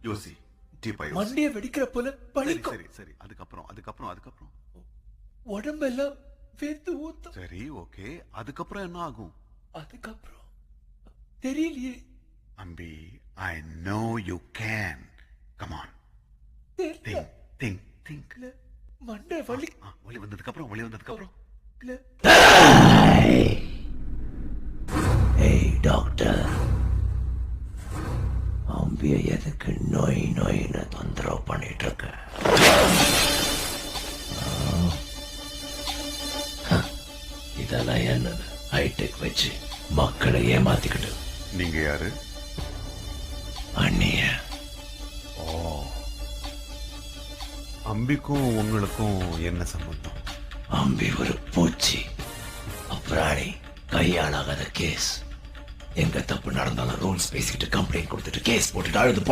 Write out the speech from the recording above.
யோசி, டீப்பா யோசி. மண்டைய வெடிக்கிற போல சரி பழிக்கும். சரி சரி, அதுக்கப்புறம் உடம்பெல்லாம் வேர்த்து ஊத்தும். சரி, ஓகே, அதுக்கப்புறம் என்ன ஆகும்? அதுக்கப்புறம் தெரியலையே. அம்பி, I know you can. Come on. தெரியல. Think. இல்ல, மண்டை வலி. வலி வந்ததுக்கு அப்புறம் இல்ல. ஏய் டாக்டர், அம்பிய எதுக்கு நோயின்னு தொந்தரவு பண்ணிட்டு இருக்க? இதெல்லாம் என்னது? ஹைடெக் வச்சு மக்களை ஏமாத்திக்கிட்டு. நீங்க யாரு? அண்ணிய. அம்பிக்கும் உங்களுக்கும் என்ன சம்பந்தம்? அம்பி ஒரு பூச்சி, அப்புறாணி, கையாளாகாத கேஸ். எங்க தப்பு நடந்தாலும் ரூல்ஸ் பேசிக்கிட்டு கம்ப்ளைண்ட் கொடுத்துட்டு கேஸ் போட்டுட்டு அழுது